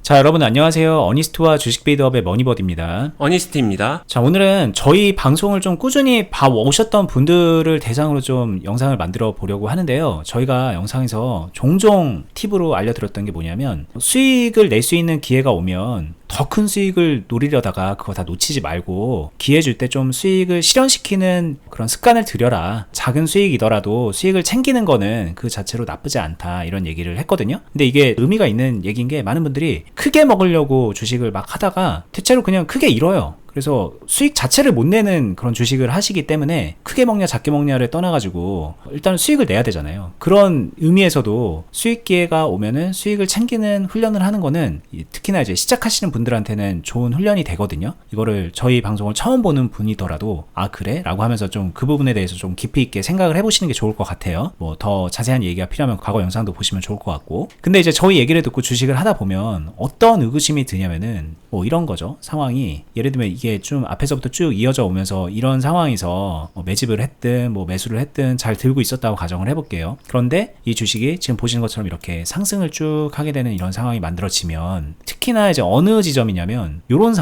자, 여러분 안녕하세요. 어니스트와 주식 빌드업의 머니버드입니다. 어니스트입니다. 자, 오늘은 저희 방송을 좀 꾸준히 봐오셨던 분들을 대상으로 좀 영상을 만들어 보려고 하는데요. 저희가 영상에서 종종 팁으로 알려드렸던 게 뭐냐면, 수익을 낼 수 있는 기회가 오면 더 큰 수익을 노리려다가 그거 다 놓치지 말고 기회 줄 때 좀 수익을 실현시키는 그런 습관을 들여라. 작은 수익이더라도 수익을 챙기는 거는 그 자체로 나쁘지 않다, 이런 얘기를 했거든요. 근데 이게 의미가 있는 얘기인 게, 많은 분들이 크게 먹으려고 주식을 막 하다가 대체로 그냥 크게 잃어요. 그래서 수익 자체를 못 내는 그런 주식을 하시기 때문에 크게 먹냐 작게 먹냐를 떠나가지고 일단 수익을 내야 되잖아요. 그런 의미에서도 수익 기회가 오면은 수익을 챙기는 훈련을 하는 거는 특히나 이제 시작하시는 분들한테는 좋은 훈련이 되거든요. 이거를 저희 방송을 처음 보는 분이더라도 아 그래? 라고 하면서 좀 그 부분에 대해서 좀 깊이 있게 생각을 해보시는 게 좋을 것 같아요. 뭐 더 자세한 얘기가 필요하면 과거 영상도 보시면 좋을 것 같고. 근데 이제 저희 얘기를 듣고 주식을 하다 보면 어떤 의구심이 드냐면은 뭐 이런 거죠. 상황이 예를 들면 이게 좀 앞에서부터 쭉 이어져 오면서 이런 상황에서 매집을 했든 뭐 매수를 했든 잘 들고 있었다고 가정을 해볼게요. 그런데 이 주식이 지금 보시는 것처럼 이렇게 상승을 쭉 하게 되는 이런 상황이 만들어지면, 특히나 이제 어느 지점이냐면 요런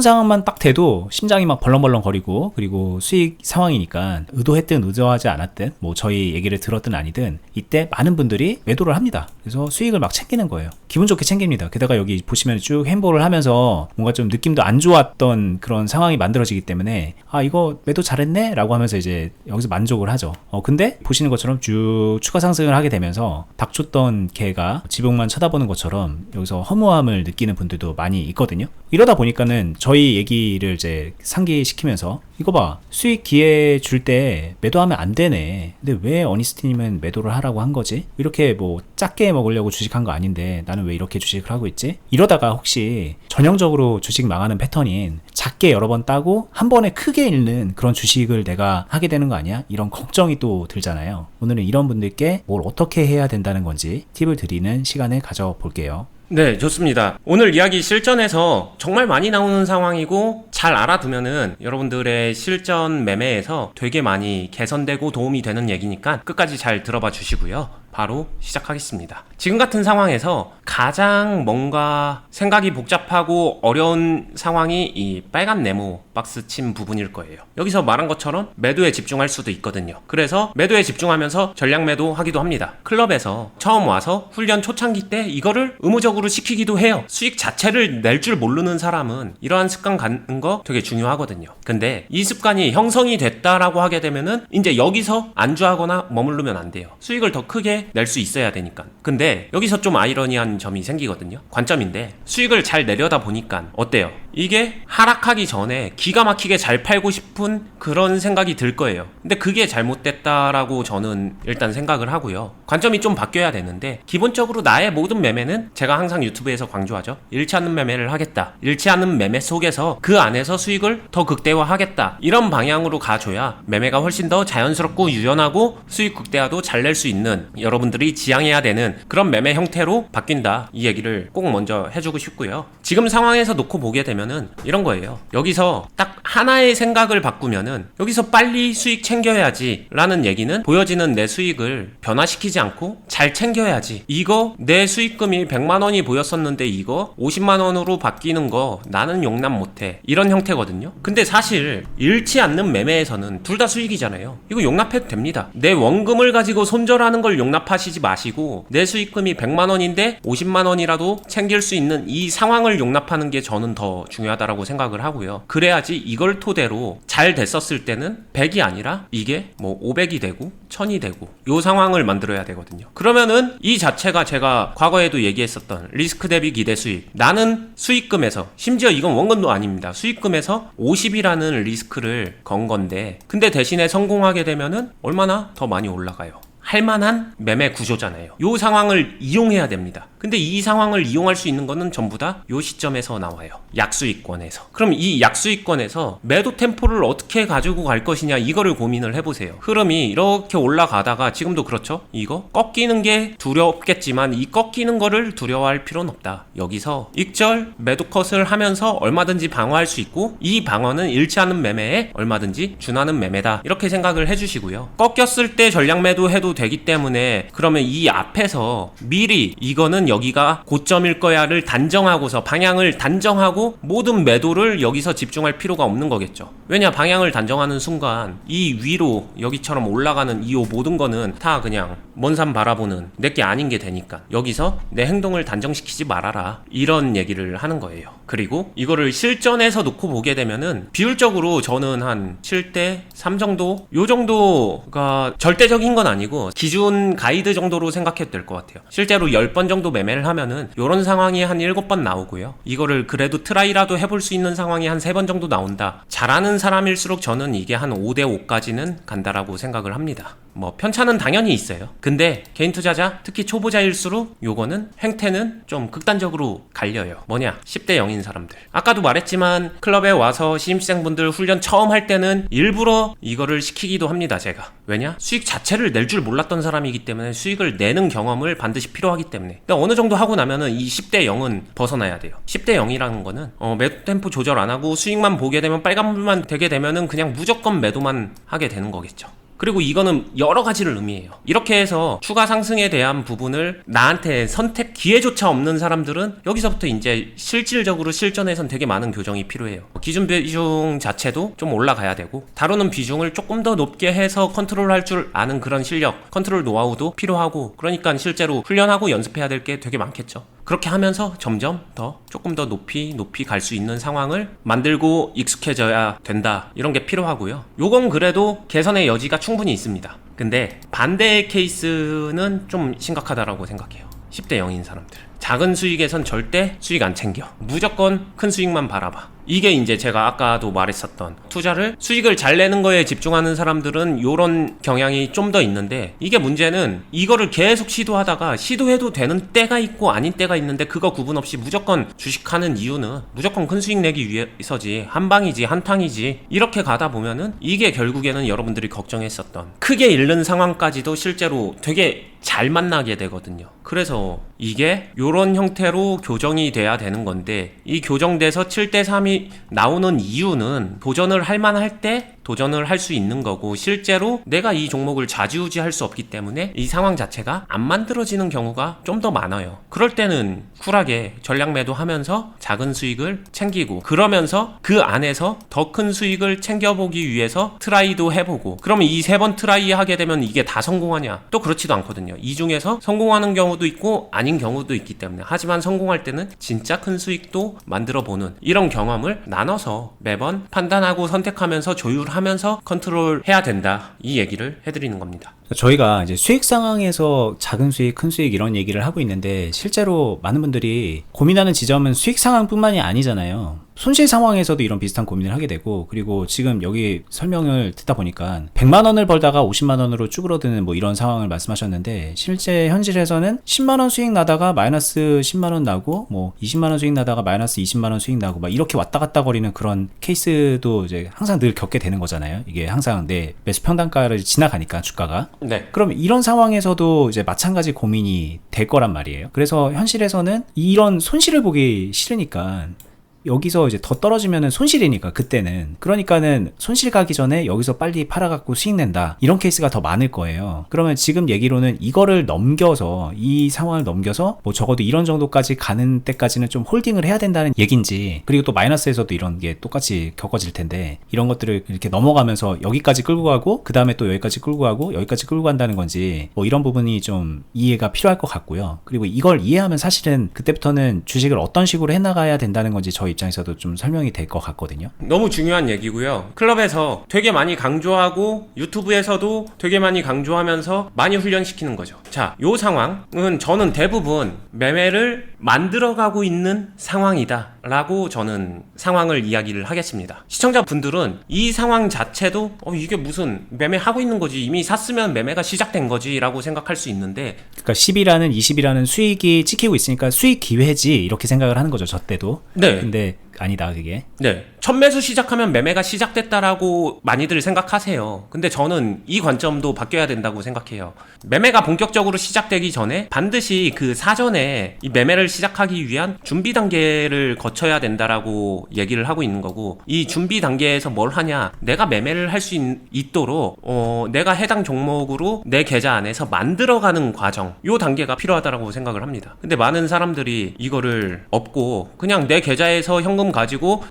상황만 딱 돼도 심장이 막 벌렁벌렁 거리고, 그리고 수익 상황이니까 의도했든 의도하지 않았든 뭐 저희 얘기를 들었든 아니든 이때 많은 분들이 매도를 합니다. 그래서 수익을 막 챙기는 거예요. 기분 좋게 챙깁니다. 게다가 여기 보시면 쭉 횡보를 하면서 뭔가 좀 느낌도 안 좋았던 그런 상황이 만들어지기 때문에 아 이거 매도 잘했네? 라고 하면서 이제 여기서 만족을 하죠. 근데 보시는 것처럼 쭉 추가 상승을 하게 되면서 닥쳤던 개가 지붕만 쳐다보는 것처럼 여기서 허무함을 느끼는 분들도 많이 있거든요. 이러다 보니까는 저희 얘기를 이제 상기시키면서 이거 봐, 수익 기회 줄 때 매도하면 안 되네. 근데 왜 어니스트님은 매도를 하라고 한 거지? 이렇게 뭐 작게 먹으려고 주식한 거 아닌데 나는 왜 이렇게 주식을 하고 있지? 이러다가 혹시 전형적으로 주식 망하는 패턴인 작게 여러 번 따고 한 번에 크게 잃는 그런 주식을 내가 하게 되는 거 아니야? 이런 걱정이 또 들잖아요. 오늘은 이런 분들께 뭘 어떻게 해야 된다는 건지 팁을 드리는 시간을 가져볼게요. 네, 좋습니다. 오늘 이야기 실전에서 정말 많이 나오는 상황이고 잘 알아두면은 여러분들의 실전 매매에서 되게 많이 개선되고 도움이 되는 얘기니까 끝까지 잘 들어봐 주시고요. 바로 시작하겠습니다. 지금 같은 상황에서 가장 뭔가 생각이 복잡하고 어려운 상황이 이 빨간 네모 박스 친 부분일 거예요. 여기서 말한 것처럼 매도에 집중할 수도 있거든요. 그래서 매도에 집중하면서 전략 매도 하기도 합니다. 클럽에서 처음 와서 훈련 초창기 때 이거를 의무적으로 시키기도 해요. 수익 자체를 낼 줄 모르는 사람은 이러한 습관 갖는 거 되게 중요하거든요. 근데 이 습관이 형성이 됐다라고 하게 되면은 이제 여기서 안주하거나 머무르면 안 돼요. 수익을 더 크게 낼 수 있어야 되니까. 근데 여기서 좀 아이러니한 점이 생기거든요. 관점인데 수익을 잘 내려다 보니까 어때요? 이게 하락하기 전에 기가 막히게 잘 팔고 싶은 그런 생각이 들 거예요. 근데 그게 잘못됐다라고 저는 일단 생각을 하고요. 관점이 좀 바뀌어야 되는데, 기본적으로 나의 모든 매매는 제가 항상 유튜브에서 강조하죠. 잃지 않는 매매를 하겠다. 잃지 않는 매매 속에서 그 안에서 수익을 더 극대화하겠다. 이런 방향으로 가줘야 매매가 훨씬 더 자연스럽고 유연하고 수익 극대화도 잘 낼 수 있는, 여러분들이 지향해야 되는 그런 매매 형태로 바뀐다. 이 얘기를 꼭 먼저 해주고 싶고요. 지금 상황에서 놓고 보게 되면은 이런 거예요. 여기서 딱 하나의 생각을 바꾸면은 여기서 빨리 수익 챙겨야지 라는 얘기는, 보여지는 내 수익을 변화시키지 않고 잘 챙겨야지. 이거 내 수익금이 100만원이 보였었는데 이거 50만원으로 바뀌는 거 나는 용납 못해. 이런 형태거든요. 근데 사실 잃지 않는 매매에서는 둘 다 수익이잖아요. 이거 용납해도 됩니다. 내 원금을 가지고 손절하는 걸 용납하시지 마시고, 내 수익금이 100만원인데 50만원이라도 챙길 수 있는 이 상황을 용납하는 게 저는 더 중요하다라고 생각을 하고요. 그래야지 이걸 토대로 잘 됐었을 때는 100이 아니라 이게 뭐 500이 되고 1000이 되고 요 상황을 만들어야 되거든요. 그러면은 이 자체가 제가 과거에도 얘기했었던 리스크 대비 기대 수익, 나는 수익금에서, 심지어 이건 원금도 아닙니다, 수익금에서 50이라는 리스크를 건 건데, 근데 대신에 성공하게 되면은 얼마나 더 많이 올라가요. 할만한 매매 구조잖아요. 요 상황을 이용해야 됩니다. 근데 이 상황을 이용할 수 있는 거는 전부 다 요 시점에서 나와요. 약수익권에서. 그럼 이 약수익권에서 매도 템포를 어떻게 가지고 갈 것이냐, 이거를 고민을 해보세요. 흐름이 이렇게 올라가다가 지금도 그렇죠? 이거 꺾이는 게 두렵겠지만 이 꺾이는 거를 두려워할 필요는 없다. 여기서 익절 매도 컷을 하면서 얼마든지 방어할 수 있고, 이 방어는 잃지 않는 매매에 얼마든지 준하는 매매다. 이렇게 생각을 해주시고요. 꺾였을 때 전략 매도 해도 되기 때문에 그러면 이 앞에서 미리 이거는 여기가 고점일 거야를 단정하고서 방향을 단정하고 모든 매도를 여기서 집중할 필요가 없는 거겠죠. 왜냐, 방향을 단정하는 순간 이 위로 여기처럼 올라가는 이 모든 거는 다 그냥 먼 산 바라보는 내게 아닌 게 되니까 여기서 내 행동을 단정시키지 말아라, 이런 얘기를 하는 거예요. 그리고 이거를 실전에서 놓고 보게 되면은 비율적으로 저는 한 7대 3 정도, 요 정도가 절대적인 건 아니고 기준 가이드 정도로 생각해도 될 것 같아요. 실제로 10번 정도 매매를 하면은 요런 상황이 한 7번 나오고요. 이거를 그래도 트라이라도 해볼 수 있는 상황이 한 3번 정도 나온다. 잘하는 사람일수록 저는 이게 한 5대 5까지는 간다라고 생각을 합니다. 뭐 편차는 당연히 있어요. 근데 개인 투자자, 특히 초보자일수록 요거는 행태는 좀 극단적으로 갈려요. 뭐냐, 10대 0인 사람들. 아까도 말했지만 클럽에 와서 신입생분들 훈련 처음 할 때는 일부러 이거를 시키기도 합니다, 제가. 왜냐? 수익 자체를 낼 줄 몰랐던 사람이기 때문에 수익을 내는 경험을 반드시 필요하기 때문에. 근데 어느 정도 하고 나면은 이 10대 0은 벗어나야 돼요. 10대 0이라는 거는 매도 템포 조절 안 하고 수익만 보게 되면, 빨간불만 되게 되면은 그냥 무조건 매도만 하게 되는 거겠죠. 그리고 이거는 여러 가지를 의미해요. 이렇게 해서 추가 상승에 대한 부분을 나한테 선택 기회조차 없는 사람들은 여기서부터 이제 실질적으로 실전에선 되게 많은 교정이 필요해요. 기준 비중 자체도 좀 올라가야 되고, 다루는 비중을 조금 더 높게 해서 컨트롤할 줄 아는 그런 실력, 컨트롤 노하우도 필요하고, 그러니까 실제로 훈련하고 연습해야 될 게 되게 많겠죠. 그렇게 하면서 점점 더 조금 더 높이 갈 수 있는 상황을 만들고 익숙해져야 된다, 이런 게 필요하고요. 요건 그래도 개선의 여지가 충분히 있습니다. 근데 반대의 케이스는 좀 심각하다라고 생각해요. 10대 0인 사람들, 작은 수익에선 절대 수익 안 챙겨. 무조건 큰 수익만 바라봐. 이게 이제 제가 아까도 말했었던, 투자를 수익을 잘 내는 거에 집중하는 사람들은 요런 경향이 좀 더 있는데, 이게 문제는 이거를 계속 시도하다가 시도해도 되는 때가 있고 아닌 때가 있는데, 그거 구분 없이 무조건 주식하는 이유는 무조건 큰 수익 내기 위해서지, 한방이지 한탕이지, 이렇게 가다 보면은 이게 결국에는 여러분들이 걱정했었던 크게 잃는 상황까지도 실제로 되게 잘 만나게 되거든요. 그래서 이게 요런 형태로 교정이 돼야 되는 건데, 이 교정돼서 7대 3이 나오는 이유는 도전을 할 만할 때 도전을 할 수 있는 거고, 실제로 내가 이 종목을 좌지우지할 수 없기 때문에 이 상황 자체가 안 만들어지는 경우가 좀 더 많아요. 그럴 때는 쿨하게 전략 매도하면서 작은 수익을 챙기고, 그러면서 그 안에서 더 큰 수익을 챙겨보기 위해서 트라이도 해보고, 그러면 이 3번 트라이 하게 되면 이게 다 성공하냐? 또 그렇지도 않거든요. 이 중에서 성공하는 경우도 있고 아닌 경우도 있기 때문에, 하지만 성공할 때는 진짜 큰 수익도 만들어보는 이런 경험을 나눠서 매번 판단하고 선택하면서 조율하면서 컨트롤 해야 된다, 이 얘기를 해드리는 겁니다. 저희가 이제 수익 상황에서 작은 수익, 큰 수익 이런 얘기를 하고 있는데, 실제로 많은 분들이 고민하는 지점은 수익 상황뿐만이 아니잖아요. 손실 상황에서도 이런 비슷한 고민을 하게 되고, 그리고 지금 여기 설명을 듣다 보니까 100만 원을 벌다가 50만 원으로 쭈그러드는 뭐 이런 상황을 말씀하셨는데, 실제 현실에서는 10만 원 수익 나다가 마이너스 10만 원 나고, 뭐 20만 원 수익 나다가 마이너스 20만 원 수익 나고, 막 이렇게 왔다 갔다 거리는 그런 케이스도 이제 항상 늘 겪게 되는 거잖아요. 이게 항상 내 매수 평단가를 지나가니까 주가가. 네. 그럼 이런 상황에서도 이제 마찬가지 고민이 될 거란 말이에요. 그래서 현실에서는 이런 손실을 보기 싫으니까, 여기서 이제 더 떨어지면은 손실이니까, 그때는. 그러니까는 손실 가기 전에 여기서 빨리 팔아갖고 수익 낸다, 이런 케이스가 더 많을 거예요. 그러면 지금 얘기로는 이거를 넘겨서, 이 상황을 넘겨서 뭐 적어도 이런 정도까지 가는 때까지는 좀 홀딩을 해야 된다는 얘긴지, 그리고 또 마이너스에서도 이런 게 똑같이 겪어질 텐데, 이런 것들을 이렇게 넘어가면서 여기까지 끌고 가고, 그 다음에 또 여기까지 끌고 가고, 여기까지 끌고 간다는 건지, 뭐 이런 부분이 좀 이해가 필요할 것 같고요. 그리고 이걸 이해하면 사실은 그때부터는 주식을 어떤 식으로 해나가야 된다는 건지 저희 입장에서도 좀 설명이 될 것 같거든요. 너무 중요한 얘기고요. 클럽에서 되게 많이 강조하고 유튜브에서도 되게 많이 강조하면서 많이 훈련시키는 거죠. 자, 요 상황은 저는 대부분 매매를 만들어가고 있는 상황이다 라고 저는 상황을 이야기를 하겠습니다. 시청자분들은 이 상황 자체도 이게 무슨 매매하고 있는 거지, 이미 샀으면 매매가 시작된 거지 라고 생각할 수 있는데, 그러니까 10이라는 20이라는 수익이 찍히고 있으니까 수익 기회지, 이렇게 생각을 하는 거죠, 저 때도. 네. 근데 아니다 그게. 네. 첫 매수 시작하면 매매가 시작됐다라고 많이들 생각하세요. 근데 저는 이 관점도 바뀌어야 된다고 생각해요. 매매가 본격적으로 시작되기 전에 반드시 그 사전에 이 매매를 시작하기 위한 준비 단계를 거쳐야 된다라고 얘기를 하고 있는 거고, 이 준비 단계에서 뭘 하냐, 내가 매매를 할 수 있도록 내가 해당 종목으로 내 계좌 안에서 만들어가는 과정, 요 단계가 필요하다라고 생각을 합니다. 근데 많은 사람들이 이거를 없고 그냥 내 계좌에서 현금 가지고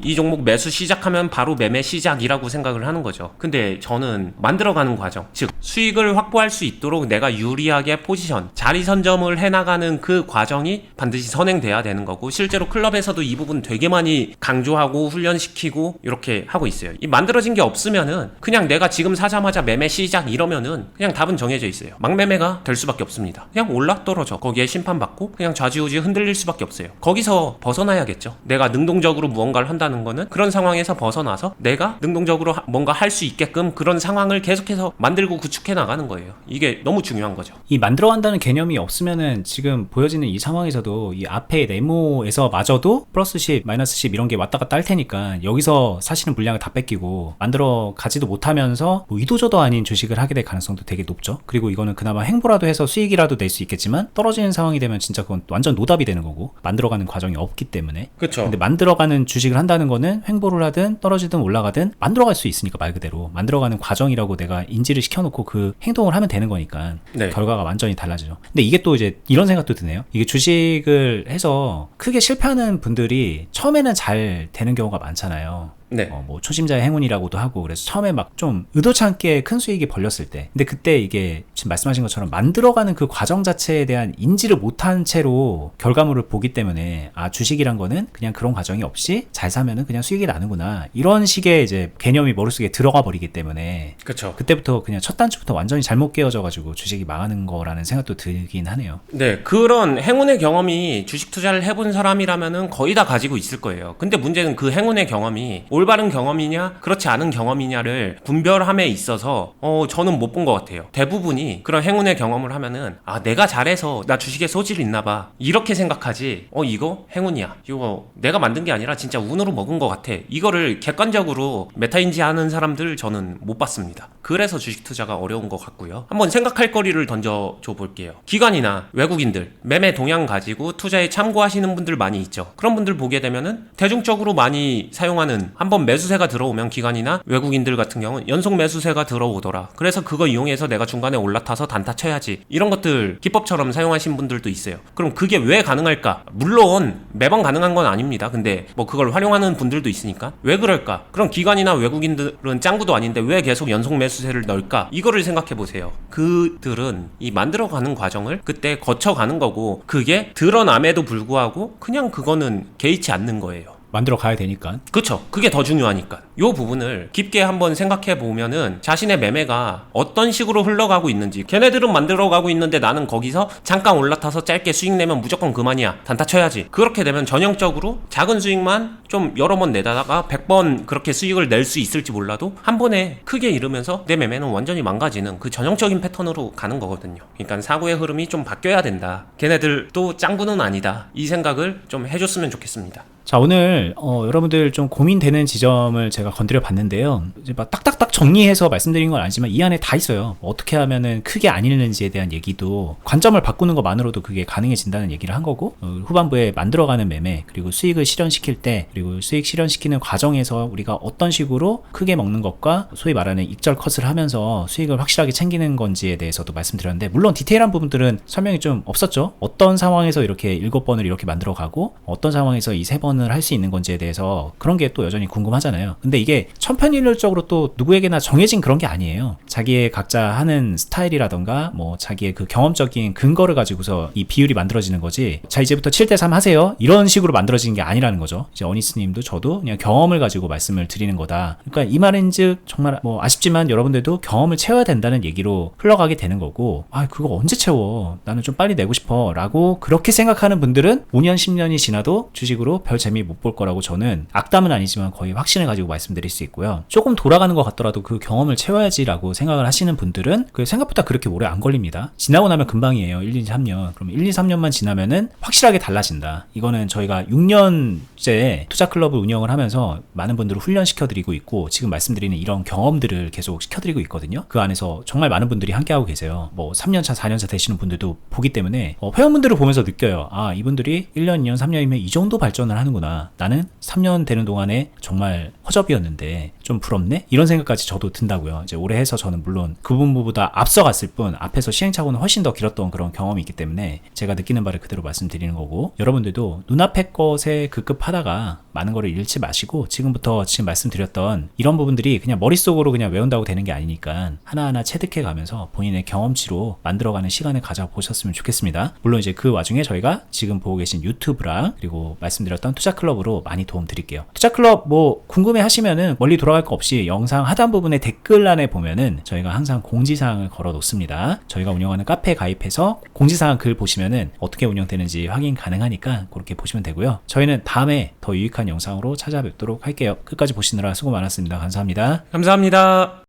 이 종목 매수 시작하면 바로 매매 시작이라고 생각을 하는 거죠. 근데 저는 만들어가는 과정, 즉 수익을 확보할 수 있도록 내가 유리하게 포지션, 자리 선점을 해나가는 그 과정이 반드시 선행돼야 되는 거고, 실제로 클럽에서도 이 부분 되게 많이 강조하고 훈련시키고 이렇게 하고 있어요. 이 만들어진 게 없으면은 그냥 내가 지금 사자마자 매매 시작 이러면은 그냥 답은 정해져 있어요. 막매매가 될 수밖에 없습니다. 그냥 올라 떨어져 거기에 심판받고 그냥 좌지우지 흔들릴 수밖에 없어요. 거기서 벗어나야겠죠. 내가 능동적으로 무언가를 한다는 거는 그런 상황에서 벗어나서 내가 능동적으로 뭔가 할 수 있게끔 그런 상황을 계속해서 만들고 구축해 나가는 거예요. 이게 너무 중요한 거죠. 이 만들어간다는 개념이 없으면은 지금 보여지는 이 상황에서도 이 앞에 네모에서 마저도 플러스 10, 마이너스 10 이런 게 왔다 갔다 할 테니까 여기서 사실은 물량을 다 뺏기고 만들어 가지도 못하면서 뭐 이도저도 아닌 주식을 하게 될 가능성도 되게 높죠. 그리고 이거는 그나마 행보라도 해서 수익이라도 낼 수 있겠지만 떨어지는 상황이 되면 진짜 그건 완전 노답이 되는 거고, 만들어가는 과정이 없기 때문에. 그렇죠. 근데 만들어가는 주식을 한다는 거는 횡보를 하든 떨어지든 올라가든 만들어갈 수 있으니까, 말 그대로 만들어가는 과정이라고 내가 인지를 시켜놓고 그 행동을 하면 되는 거니까 네. 결과가 완전히 달라지죠. 근데 이게 또 이제 이런 생각도 드네요. 이게 주식을 해서 크게 실패하는 분들이 처음에는 잘 되는 경우가 많잖아요. 네. 뭐 초심자의 행운이라고도 하고, 그래서 처음에 막 좀 의도치 않게 큰 수익이 벌렸을 때, 근데 그때 이게 지금 말씀하신 것처럼 만들어가는 그 과정 자체에 대한 인지를 못한 채로 결과물을 보기 때문에, 아, 주식이란 거는 그냥 그런 과정이 없이 잘 사면은 그냥 수익이 나는구나, 이런 식의 이제 개념이 머릿속에 들어가 버리기 때문에, 그렇죠. 그때부터 그냥 첫 단추부터 완전히 잘못 깨어져 가지고 주식이 망하는 거라는 생각도 들긴 하네요. 네, 그런 행운의 경험이 주식 투자를 해본 사람이라면은 거의 다 가지고 있을 거예요. 근데 문제는 그 행운의 경험이 올바른 경험이냐 그렇지 않은 경험이냐를 분별함에 있어서 저는 못 본 것 같아요. 대부분이 그런 행운의 경험을 하면은, 아, 내가 잘해서 나 주식에 소질이 있나 봐, 이렇게 생각하지, 이거 행운이야, 이거 내가 만든 게 아니라 진짜 운으로 먹은 것 같아, 이거를 객관적으로 메타인지 하는 사람들 저는 못 봤습니다. 그래서 주식 투자가 어려운 것 같고요. 한번 생각할 거리를 던져줘 볼게요. 기관이나 외국인들 매매 동향 가지고 투자에 참고하시는 분들 많이 있죠. 그런 분들 보게 되면은 대중적으로 많이 사용하는, 한번 매수세가 들어오면 기관이나 외국인들 같은 경우는 연속 매수세가 들어오더라, 그래서 그거 이용해서 내가 중간에 올라타서 단타 쳐야지, 이런 것들 기법처럼 사용하신 분들도 있어요. 그럼 그게 왜 가능할까? 물론 매번 가능한 건 아닙니다. 근데 뭐 그걸 활용하는 분들도 있으니까 왜 그럴까? 그럼 기관이나 외국인들은 짱구도 아닌데 왜 계속 연속 매수세를 넣을까? 이거를 생각해 보세요. 그들은 이 만들어가는 과정을 그때 거쳐가는 거고, 그게 드러남에도 불구하고 그냥 그거는 개의치 않는 거예요. 만들어 가야 되니까. 그쵸. 그게 더 중요하니까. 요 부분을 깊게 한번 생각해 보면은 자신의 매매가 어떤 식으로 흘러가고 있는지, 걔네들은 만들어가고 있는데 나는 거기서 잠깐 올라타서 짧게 수익 내면 무조건 그만이야, 단타 쳐야지, 그렇게 되면 전형적으로 작은 수익만 좀 여러 번 내다가 100번 그렇게 수익을 낼 수 있을지 몰라도 한 번에 크게 잃으면서 내 매매는 완전히 망가지는 그 전형적인 패턴으로 가는 거거든요. 그러니까 사고의 흐름이 좀 바뀌어야 된다, 걔네들도 짱구는 아니다, 이 생각을 좀 해줬으면 좋겠습니다. 자, 오늘 여러분들 좀 고민되는 지점을 제가 건드려 봤는데요. 이제 막 딱딱딱 정리해서 말씀드린 건 아니지만 이 안에 다 있어요. 어떻게 하면은 크게 안 잃는지에 대한 얘기도, 관점을 바꾸는 것만으로도 그게 가능해진다는 얘기를 한 거고, 후반부에 만들어가는 매매, 그리고 수익을 실현시킬 때, 그리고 수익 실현시키는 과정에서 우리가 어떤 식으로 크게 먹는 것과 소위 말하는 익절 컷을 하면서 수익을 확실하게 챙기는 건지에 대해서도 말씀드렸는데, 물론 디테일한 부분들은 설명이 좀 없었죠. 어떤 상황에서 이렇게 7번을 이렇게 만들어가고 어떤 상황에서 이 3번을 할 수 있는 건지에 대해서, 그런 게 또 여전히 궁금하잖아요. 근데 이게 천편일률적으로 또 누구에게나 정해진 그런 게 아니에요. 자기의 각자 하는 스타일이라던가 뭐 자기의 그 경험적인 근거를 가지고서 이 비율이 만들어지는 거지, 자 이제부터 7대3 하세요, 이런 식으로 만들어지는 게 아니라는 거죠. 이제 어니스님도 저도 그냥 경험을 가지고 말씀을 드리는 거다. 그러니까 이 말인즉 정말 뭐 아쉽지만 여러분들도 경험을 채워야 된다는 얘기로 흘러가게 되는 거고, 아 그거 언제 채워, 나는 좀 빨리 내고 싶어 라고 그렇게 생각하는 분들은 5년 10년이 지나도 주식으로 별 재미 못 볼 거라고 저는 악담은 아니지만 거의 확신을 가지고 말씀드립니다. 말씀드릴 수 있고요. 조금 돌아가는 것 같더라도 그 경험을 채워야지라고 생각을 하시는 분들은 그 생각보다 그렇게 오래 안 걸립니다. 지나고 나면 금방이에요. 1, 2, 3년. 그럼 1, 2, 3년만 지나면은 확실하게 달라진다. 이거는 저희가 6년째 투자 클럽을 운영을 하면서 많은 분들을 훈련시켜드리고 있고 지금 말씀드리는 이런 경험들을 계속 시켜드리고 있거든요. 그 안에서 정말 많은 분들이 함께하고 계세요. 뭐 3년차, 4년차 되시는 분들도 보기 때문에 회원분들을 보면서 느껴요. 아, 이분들이 1년, 2년, 3년이면 이 정도 발전을 하는구나. 나는 3년 되는 동안에 정말 허접이었는데 좀 부럽네? 이런 생각까지 저도 든다고요. 이제 올해 해서 저는 물론 그분보다 앞서갔을 뿐 앞에서 시행착오는 훨씬 더 길었던 그런 경험이 있기 때문에 제가 느끼는 바를 그대로 말씀드리는 거고 여러분들도 눈앞의 것에 급급하다가 많은 거를 잃지 마시고 지금부터 지금 말씀드렸던 이런 부분들이 그냥 머릿속으로 그냥 외운다고 되는 게 아니니까 하나하나 체득해 가면서 본인의 경험치로 만들어가는 시간을 가져보셨으면 좋겠습니다. 물론 이제 그 와중에 저희가 지금 보고 계신 유튜브랑 그리고 말씀드렸던 투자클럽으로 많이 도움 드릴게요. 투자클럽 뭐 궁금해 하시면은 멀리 돌아갈 거 없이 영상 하단 부분에 댓글란에 보면은 저희가 항상 공지사항을 걸어 놓습니다. 저희가 운영하는 카페에 가입해서 공지사항 글 보시면은 어떻게 운영되는지 확인 가능하니까 그렇게 보시면 되고요. 저희는 다음에 더 유익한 영상으로 찾아뵙도록 할게요. 끝까지 보시느라 수고 많았습니다. 감사합니다. 감사합니다.